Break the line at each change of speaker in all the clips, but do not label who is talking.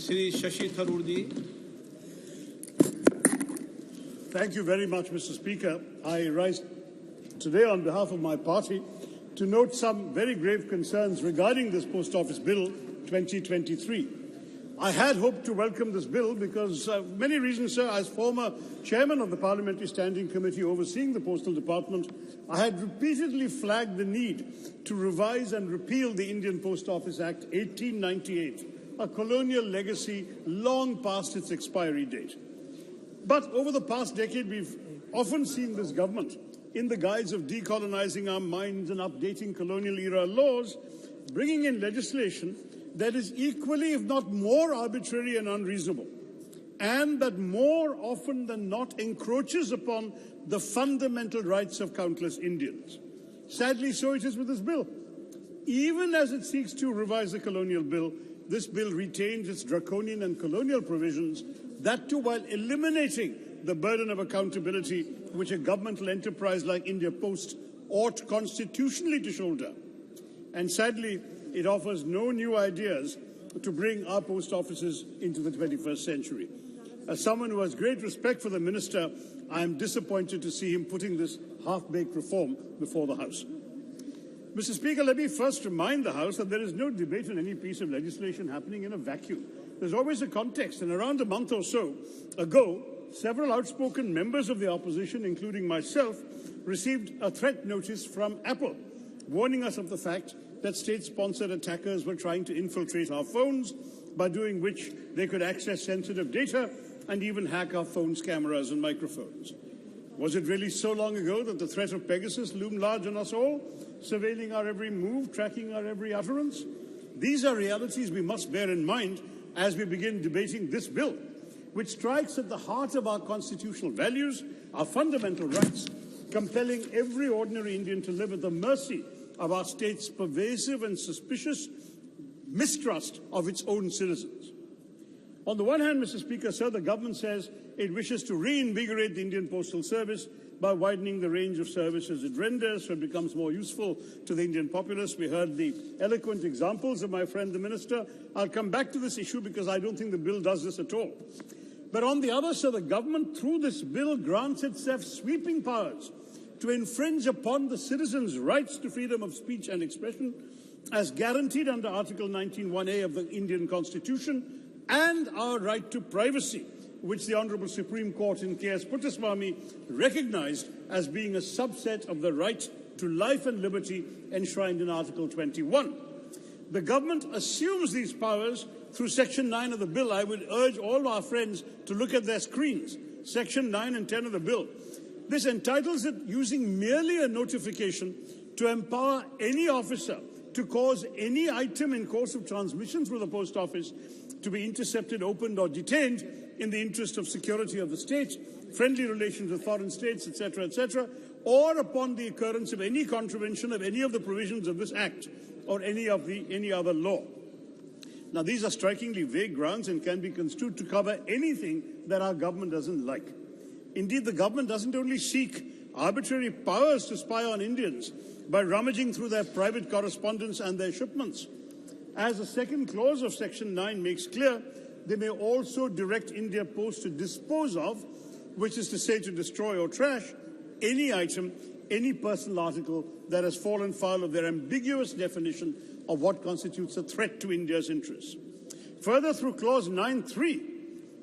Shashi Tharoor ji.
Thank you very much, Mr. Speaker. I rise today on behalf of my party to note some very grave concerns regarding this Post Office Bill 2023. I had hoped to welcome this bill because many reasons, sir. As former chairman of the Parliamentary Standing Committee overseeing the Postal Department, I had repeatedly flagged the need to revise and repeal the Indian Post Office Act 1898, a colonial legacy long past its expiry date. But over the past decade, we've often seen this government, in the guise of decolonizing our minds and updating colonial-era laws, bringing in legislation that is equally, if not more, arbitrary and unreasonable, and that more often than not encroaches upon the fundamental rights of countless Indians. Sadly, so it is with this bill. Even as it seeks to revise the colonial bill, this bill retains its draconian and colonial provisions, that too while eliminating the burden of accountability which a governmental enterprise like India Post ought constitutionally to shoulder. And sadly, it offers no new ideas to bring our post offices into the 21st century. As someone who has great respect for the minister, I am disappointed to see him putting this half-baked reform before the House. Mr. Speaker, let me first remind the House that there is no debate on any piece of legislation happening in a vacuum. There's always a context, and around a month or so ago, several outspoken members of the opposition, including myself, received a threat notice from Apple, warning us of the fact that state-sponsored attackers were trying to infiltrate our phones, by doing which they could access sensitive data and even hack our phones' cameras and microphones. Was it really so long ago that the threat of Pegasus loomed large on us all, surveilling our every move, tracking our every utterance? These are realities we must bear in mind as we begin debating this bill, which strikes at the heart of our constitutional values, our fundamental rights, compelling every ordinary Indian to live at the mercy of our state's pervasive and suspicious mistrust of its own citizens. On the one hand, Mr. Speaker, sir, the government says it wishes to reinvigorate the Indian Postal Service by widening the range of services it renders so it becomes more useful to the Indian populace. We heard the eloquent examples of my friend the Minister. I'll come back to this issue because I don't think the bill does this at all. But on the other, sir, the government, through this bill, grants itself sweeping powers to infringe upon the citizens' rights to freedom of speech and expression as guaranteed under Article 19(1)A of the Indian Constitution, and our right to privacy, which the Honourable Supreme Court in K.S. Puttaswamy recognized as being a subset of the right to life and liberty enshrined in Article 21. The government assumes these powers through Section 9 of the bill. I would urge all our friends to look at their screens. Section 9 and 10 of the bill. This entitles it, using merely a notification, to empower any officer to cause any item in course of transmission through the post office to be intercepted, opened or detained in the interest of security of the state, friendly relations with foreign states, etc., or upon the occurrence of any contravention of any of the provisions of this Act or any other law. Now, these are strikingly vague grounds and can be construed to cover anything that our government doesn't like. Indeed, the government doesn't only seek arbitrary powers to spy on Indians by rummaging through their private correspondence and their shipments. As the second clause of Section 9 makes clear, they may also direct India Post to dispose of, which is to say to destroy or trash, any item, any personal article that has fallen foul of their ambiguous definition of what constitutes a threat to India's interests. Further, through Clause 9(3),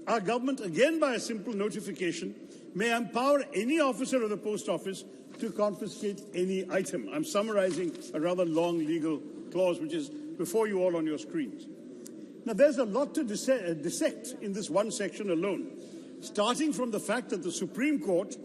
our government, again by a simple notification, may empower any officer of the post office to confiscate any item. I'm summarizing a rather long legal clause which is before you all on your screens. Now, there's a lot to dissect in this one section alone, starting from the fact that the Supreme Court,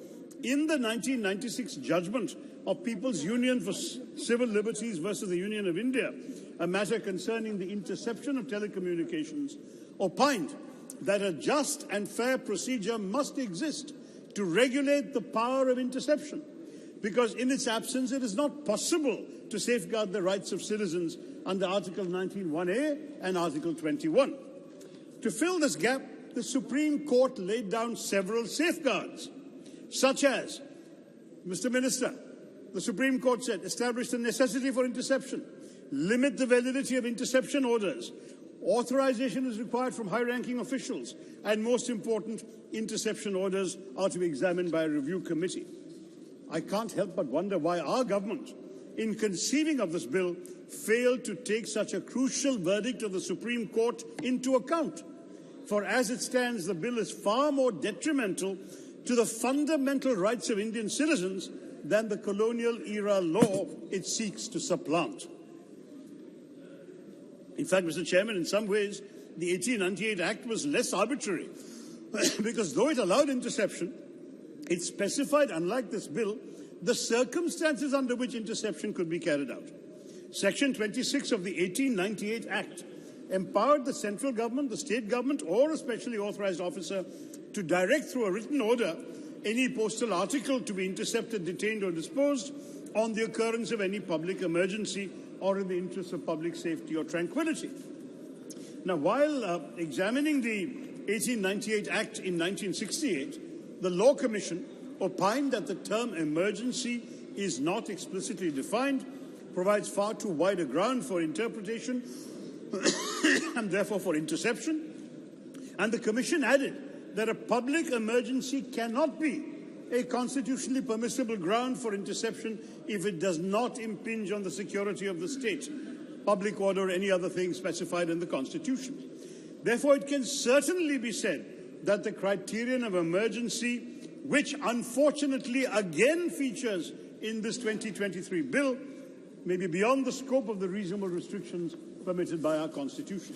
in the 1996 judgment of People's Union for Civil Liberties versus the Union of India, a matter concerning the interception of telecommunications, opined that a just and fair procedure must exist to regulate the power of interception, because in its absence it is not possible to safeguard the rights of citizens under Article 19(1)A and Article 21. To fill this gap, the Supreme Court laid down several safeguards, such as, Mr. Minister, the Supreme Court said, establish the necessity for interception, limit the validity of interception orders, Authorization is required from high-ranking officials, and most important, interception orders are to be examined by a review committee. I can't help but wonder why our government, in conceiving of this bill, failed to take such a crucial verdict of the Supreme Court into account. For as it stands, the bill is far more detrimental to the fundamental rights of Indian citizens than the colonial-era law it seeks to supplant. In fact, Mr. Chairman, in some ways, the 1898 Act was less arbitrary because though it allowed interception, it specified, unlike this bill, the circumstances under which interception could be carried out. Section 26 of the 1898 Act empowered the central government, the state government, or a specially authorized officer to direct through a written order any postal article to be intercepted, detained, or disposed on the occurrence of any public emergency or in the interest of public safety or tranquility. Now, while examining the 1898 Act in 1968, the Law Commission opined that the term emergency is not explicitly defined, provides far too wide a ground for interpretation and therefore for interception. And the Commission added that a public emergency cannot be a constitutionally permissible ground for interception if it does not impinge on the security of the state, public order, or any other thing specified in the Constitution. Therefore, it can certainly be said that the criterion of emergency, which unfortunately again features in this 2023 bill, may be beyond the scope of the reasonable restrictions permitted by our Constitution.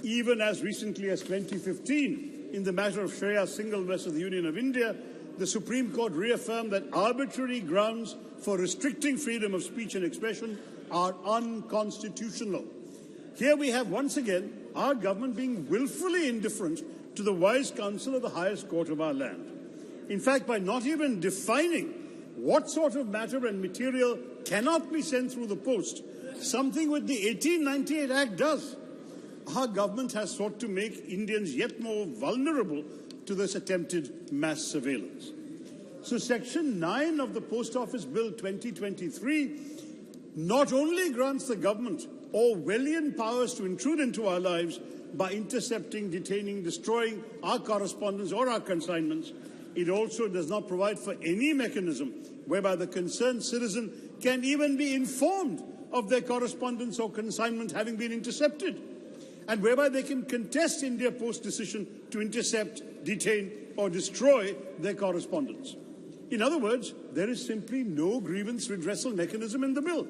Even as recently as 2015, in the matter of Shreya Singhal versus the Union of India, the Supreme Court reaffirmed that arbitrary grounds for restricting freedom of speech and expression are unconstitutional. Here we have once again our government being willfully indifferent to the wise counsel of the highest court of our land. In fact, by not even defining what sort of matter and material cannot be sent through the post, something which the 1898 Act does, our government has sought to make Indians yet more vulnerable to this attempted mass surveillance. So Section 9 of the Post Office Bill 2023 not only grants the government Orwellian powers to intrude into our lives by intercepting, detaining, destroying our correspondence or our consignments, it also does not provide for any mechanism whereby the concerned citizen can even be informed of their correspondence or consignment having been intercepted, and whereby they can contest India Post's decision to intercept, detain, or destroy their correspondence. In other words, there is simply no grievance redressal mechanism in the bill,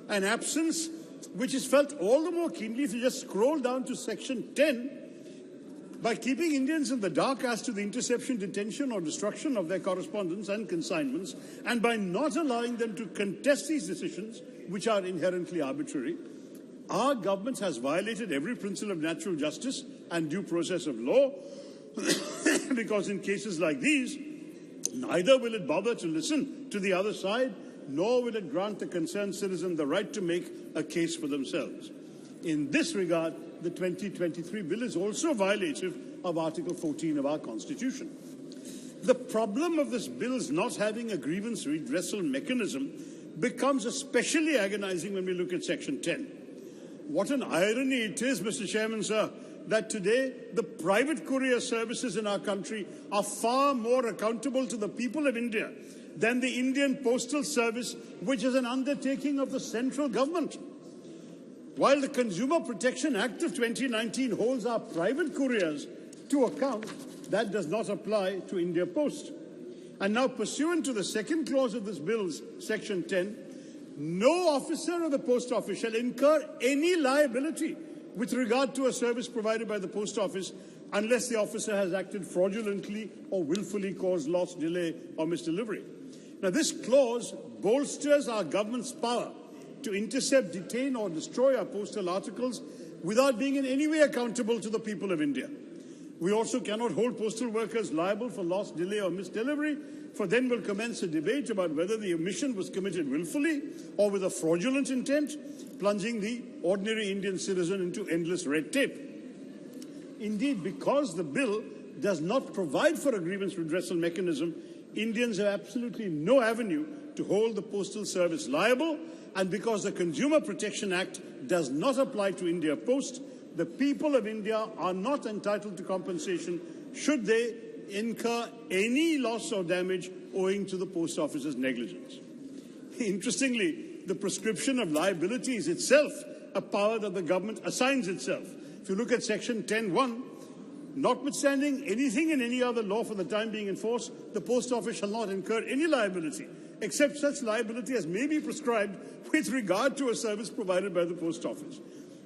an absence which is felt all the more keenly if you just scroll down to Section 10. By keeping Indians in the dark as to the interception, detention, or destruction of their correspondence and consignments, and by not allowing them to contest these decisions, which are inherently arbitrary, our government has violated every principle of natural justice and due process of law, because in cases like these, neither will it bother to listen to the other side, nor will it grant the concerned citizen the right to make a case for themselves. In this regard, the 2023 bill is also violative of Article 14 of our Constitution. The problem of this bill's not having a grievance redressal mechanism becomes especially agonizing when we look at Section 10. What an irony it is, Mr. Chairman, sir, that today the private courier services in our country are far more accountable to the people of India than the Indian Postal Service, which is an undertaking of the central government. While the Consumer Protection Act of 2019 holds our private couriers to account, that does not apply to India Post. And now, pursuant to the second clause of this bill's Section 10, no officer of the Post Office shall incur any liability with regard to a service provided by the Post Office unless the officer has acted fraudulently or willfully caused loss, delay, or misdelivery. Now, this clause bolsters our government's power to intercept, detain, or destroy our postal articles without being in any way accountable to the people of India. We also cannot hold postal workers liable for loss, delay, or misdelivery, for then will commence a debate about whether the omission was committed willfully or with a fraudulent intent, plunging the ordinary Indian citizen into endless red tape. Indeed, because the bill does not provide for a grievance redressal mechanism, Indians have absolutely no avenue to hold the Postal Service liable, and because the Consumer Protection Act does not apply to India Post, the people of India are not entitled to compensation should they incur any loss or damage owing to the post office's negligence. Interestingly, the prescription of liability is itself a power that the government assigns itself. If you look at section 10(1), notwithstanding anything in any other law for the time being enforced, the post office shall not incur any liability, except such liability as may be prescribed with regard to a service provided by the post office.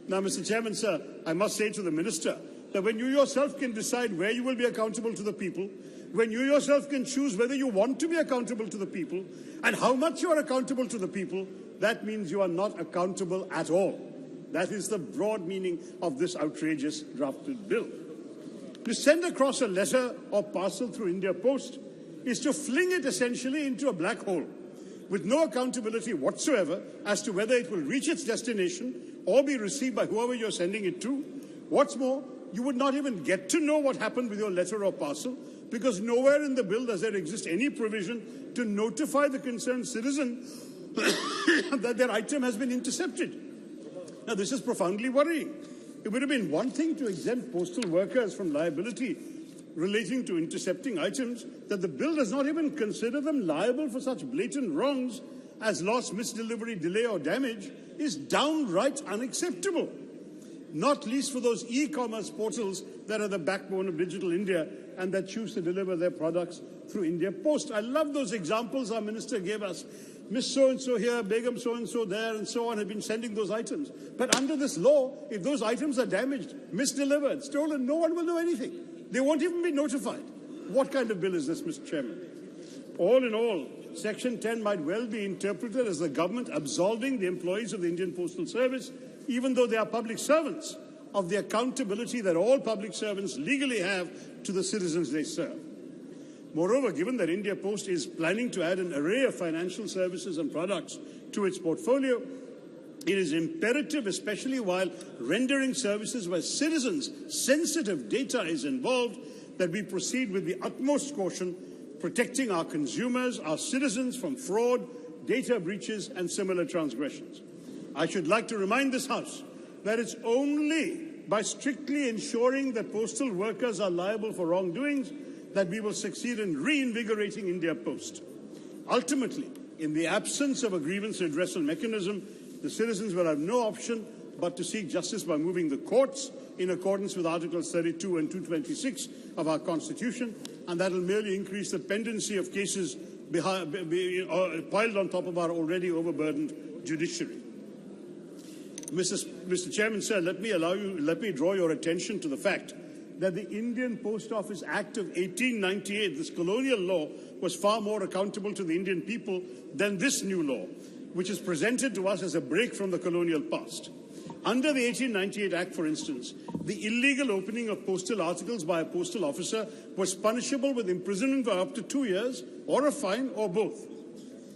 Now, Mr. Chairman, sir, I must say to the Minister that when you yourself can decide where you will be accountable to the people, when you yourself can choose whether you want to be accountable to the people and how much you are accountable to the people, that means you are not accountable at all. That is the broad meaning of this outrageous drafted bill. To send across a letter or parcel through India Post is to fling it essentially into a black hole, with no accountability whatsoever as to whether it will reach its destination or be received by whoever you're sending it to. What's more, you would not even get to know what happened with your letter or parcel, because nowhere in the bill does there exist any provision to notify the concerned citizen that their item has been intercepted. Now, this is profoundly worrying. It would have been one thing to exempt postal workers from liability relating to intercepting items, that the bill does not even consider them liable for such blatant wrongs as loss, misdelivery, delay or damage is downright unacceptable. Not least for those e-commerce portals that are the backbone of digital India and that choose to deliver their products through India Post. I love those examples our minister gave us. Miss so-and-so here, Begum so-and-so there, and so on, have been sending those items. But under this law, if those items are damaged, misdelivered, stolen, no one will do anything. They won't even be notified. What kind of bill is this, Mr. Chairman? All in all, Section 10 might well be interpreted as the government absolving the employees of the Indian Postal Service, even though they are public servants, of the accountability that all public servants legally have to the citizens they serve. Moreover, given that India Post is planning to add an array of financial services and products to its portfolio, it is imperative, especially while rendering services where citizens' sensitive data is involved, that we proceed with the utmost caution, protecting our consumers, our citizens from fraud, data breaches and similar transgressions. I should like to remind this House that it's only by strictly ensuring that postal workers are liable for wrongdoings that we will succeed in reinvigorating India Post. Ultimately, in the absence of a grievance redressal mechanism, the citizens will have no option but to seek justice by moving the courts in accordance with Articles 32 and 226 of our Constitution, and that will merely increase the pendency of cases piled on top of our already overburdened judiciary. Mr. Chairman, sir, let me draw your attention to the fact that the Indian Post Office Act of 1898, this colonial law, was far more accountable to the Indian people than this new law, which is presented to us as a break from the colonial past. Under the 1898 Act, for instance, the illegal opening of postal articles by a postal officer was punishable with imprisonment for up to 2 years, or a fine, or both.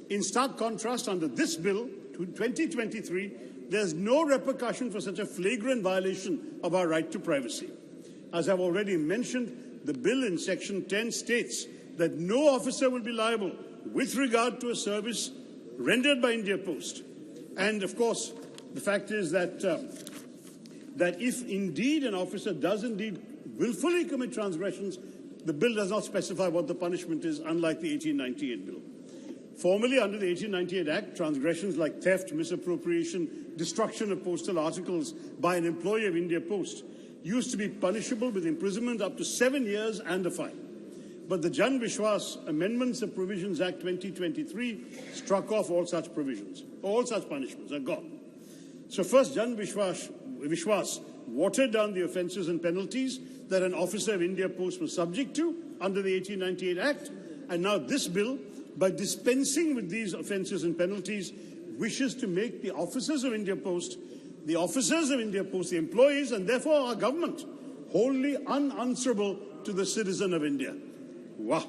In stark contrast, under this bill, 2023, there's no repercussion for such a flagrant violation of our right to privacy. As I've already mentioned, the bill in Section 10 states that no officer will be liable with regard to a service rendered by India Post. And, of course, the fact is that if indeed an officer does indeed willfully commit transgressions, the bill does not specify what the punishment is, unlike the 1898 bill. Formerly, under the 1898 Act, transgressions like theft, misappropriation, destruction of postal articles by an employee of India Post used to be punishable with imprisonment up to 7 years and a fine. But the Jan Vishwas Amendments of Provisions Act 2023 struck off all such provisions. All such punishments are gone. So first, Jan Vishwas watered down the offences and penalties that an officer of India Post was subject to under the 1898 Act. And now this bill, by dispensing with these offences and penalties, wishes to make the officers of India Post, the employees, and therefore our government, wholly unanswerable to the citizen of India. Wow.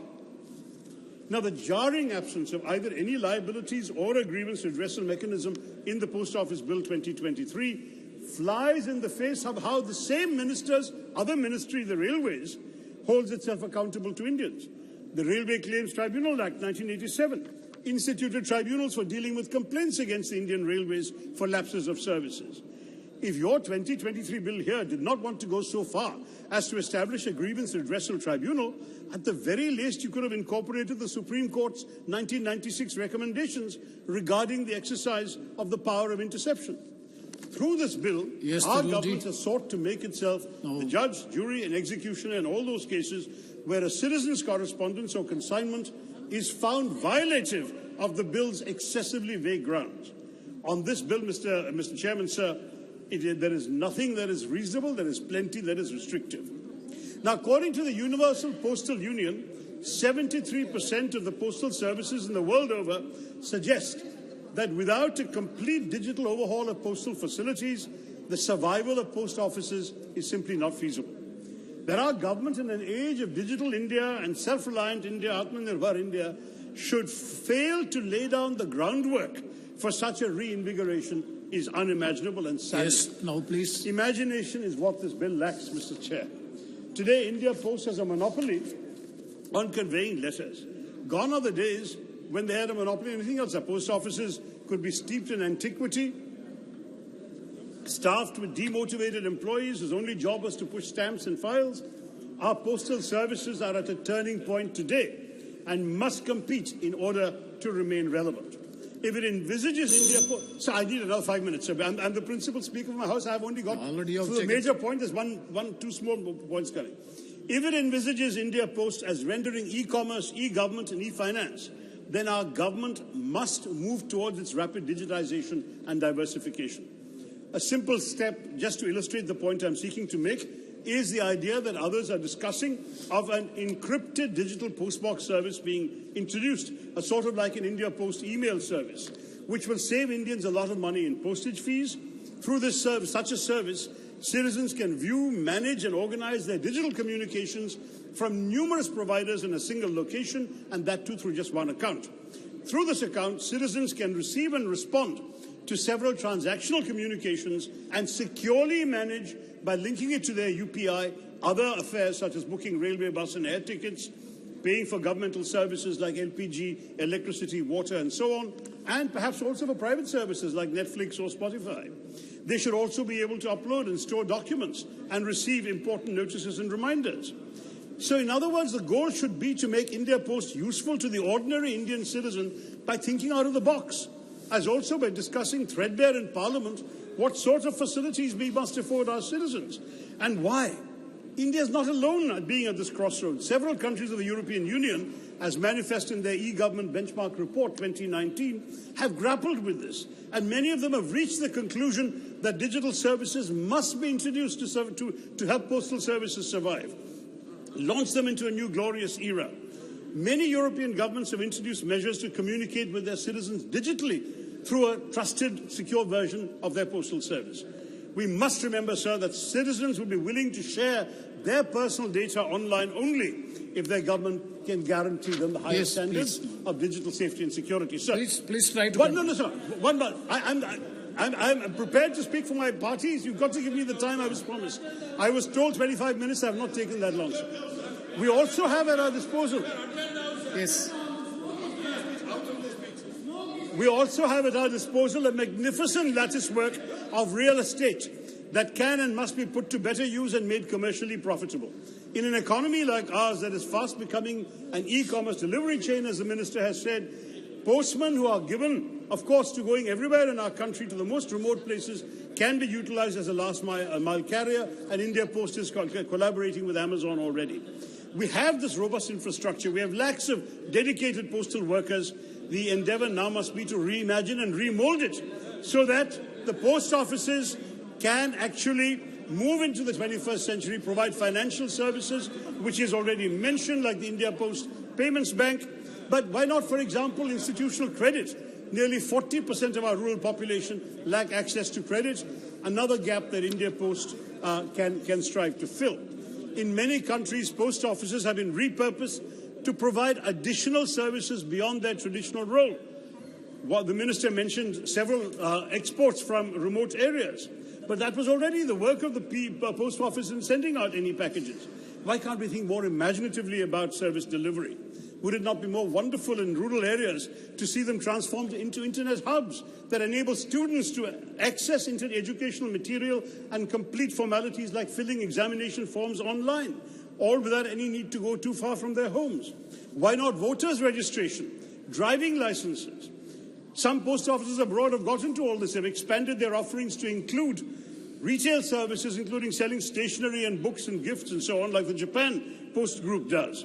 Now, the jarring absence of either any liabilities or a grievance redressal mechanism in the Post Office Bill 2023 flies in the face of how the same minister's other ministry, the Railways, holds itself accountable to Indians. The Railway Claims Tribunal Act 1987 instituted tribunals for dealing with complaints against the Indian Railways for lapses of services. If your 2023 bill here did not want to go so far as to establish a grievance redressal tribunal, at the very least you could have incorporated the Supreme Court's 1996 recommendations regarding the exercise of the power of interception. Through this bill, our government has sought to make itself the judge, jury and executioner in all those cases where a citizen's correspondence or consignment is found violative of the bill's excessively vague grounds. On this bill, Mr. Chairman, sir, there is nothing that is reasonable, there is plenty that is restrictive. Now, according to the Universal Postal Union, 73% of the postal services in the world over suggest that without a complete digital overhaul of postal facilities, the survival of post offices is simply not feasible. That our government in an age of digital India and self-reliant India, Atmanirbhar India, should fail to lay down the groundwork for such a reinvigoration is unimaginable and sad.
Yes, now please.
Imagination is what this bill lacks, Mr. Chair. Today, India Post has a monopoly on conveying letters. Gone are the days when they had a monopoly on anything else. Our post offices could be steeped in antiquity, staffed with demotivated employees whose only job was to push stamps and files. Our postal services are at a turning point today and must compete in order to remain relevant. If it envisages India Post... So I need another 5 minutes, sir. I'm the principal speaker of my house. I've only got... So the major point is two small points coming. If it envisages India Post as rendering e-commerce, e-government and e-finance, then our government must move towards its rapid digitization and diversification. A simple step, just to illustrate the point I'm seeking to make, is the idea that others are discussing of an encrypted digital postbox service being introduced, a sort of like an India Post email service, which will save Indians a lot of money in postage fees. Through this service, such a service, citizens can view, manage and organize their digital communications from numerous providers in a single location, and that too through just one account. Through this account, citizens can receive and respond to several transactional communications and securely manage by linking it to their UPI other affairs such as booking railway, bus and air tickets, paying for governmental services like LPG, electricity, water and so on, and perhaps also for private services like Netflix or Spotify. They should also be able to upload and store documents and receive important notices and reminders. So in other words, the goal should be to make India Post useful to the ordinary Indian citizen by thinking out of the box, as also by discussing threadbare in Parliament what sort of facilities we must afford our citizens and why. India is not alone at being at this crossroads. Several countries of the European Union, as manifest in their e-government benchmark report 2019, have grappled with this, and many of them have reached the conclusion that digital services must be introduced to help postal services survive, launch them into a new glorious era. Many European governments have introduced measures to communicate with their citizens digitally through a trusted, secure version of their postal service. We must remember, sir, that citizens will be willing to share their personal data online only if their government can guarantee them the highest standards of digital safety and security. Sir,
please try to...
No, sir. I'm prepared to speak for my parties. You've got to give me the time I was promised. I was told 25 minutes. I have not taken that long, sir. We also have at our disposal...
Yes.
We also have at our disposal a magnificent lattice work of real estate that can and must be put to better use and made commercially profitable. In an economy like ours that is fast becoming an e-commerce delivery chain, as the Minister has said, postmen who are given, of course, to going everywhere in our country to the most remote places can be utilized as a last mile carrier, and India Post is collaborating with Amazon already. We have this robust infrastructure. We have lakhs of dedicated postal workers. The endeavour now must be to reimagine and remold it so that the post offices can actually move into the 21st century, provide financial services, which is already mentioned, like the India Post Payments Bank. But why not, for example, institutional credit? Nearly 40% of our rural population lack access to credit, another gap that India Post can strive to fill. In many countries, post offices have been repurposed to provide additional services beyond their traditional role. The Minister mentioned several exports from remote areas, but that was already the work of the post office in sending out any packages. Why can't we think more imaginatively about service delivery? Would it not be more wonderful in rural areas to see them transformed into internet hubs that enable students to access educational material and complete formalities like filling examination forms online, all without any need to go too far from their homes? Why not voters' registration, driving licenses? Some post offices abroad have got into all this. They've expanded their offerings to include retail services, including selling stationery and books and gifts and so on, like the Japan Post Group does.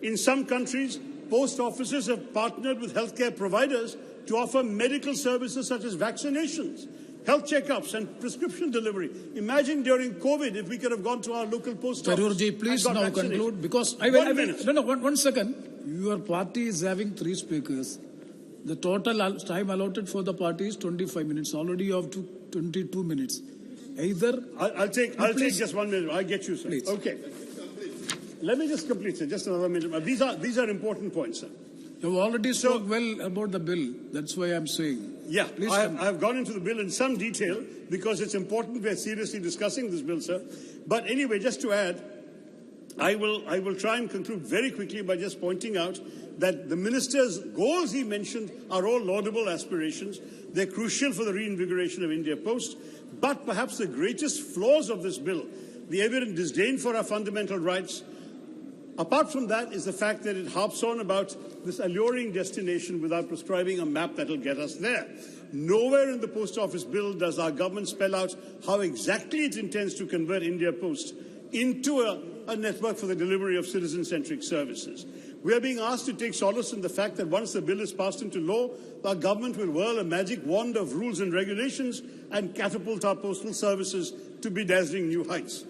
In some countries, post offices have partnered with healthcare providers to offer medical services such as vaccinations, health checkups and prescription delivery. Imagine during COVID if we could have gone to our local post office.
Tharoorji, please now
vaccinated.
conclude, because one second. Your party is having 3 speakers. The total time allotted for the party is 25 minutes. Already you have 22 minutes. Either
I'll take just 1 minute. I'll get you, sir.
Please.
Okay. Let me just complete, sir. Just another minute. These are important points, sir.
You've already spoke well about the bill. That's why I'm saying.
Yeah, I've gone into the bill in some detail because it's important we're seriously discussing this bill, sir. But anyway, just to add, I will try and conclude very quickly by just pointing out that the minister's goals he mentioned are all laudable aspirations. They're crucial for the reinvigoration of India Post. But perhaps the greatest flaws of this bill, the evident disdain for our fundamental rights, apart from that, is the fact that it harps on about this alluring destination without prescribing a map that will get us there. Nowhere in the Post Office bill does our government spell out how exactly it intends to convert India Post into a network for the delivery of citizen-centric services. We are being asked to take solace in the fact that once the bill is passed into law, our government will whirl a magic wand of rules and regulations and catapult our postal services to bedazzling new heights.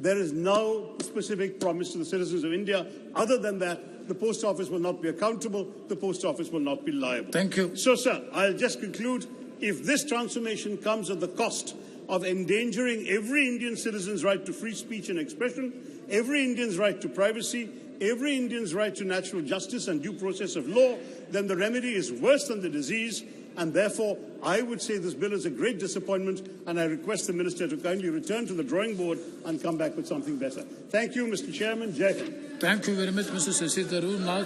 There is no specific promise to the citizens of India. Other than that, the Post Office will not be accountable, the Post Office will not be liable.
Thank you.
So, sir, I'll just conclude. If this transformation comes at the cost of endangering every Indian citizen's right to free speech and expression, every Indian's right to privacy, every Indian's right to natural justice and due process of law, then the remedy is worse than the disease. And therefore, I would say this bill is a great disappointment, and I request the Minister to kindly return to the drawing board and come back with something better. Thank you, Mr. Chairman. Jai Hind.
Thank you very much, Mr. Shashi Tharoor. Now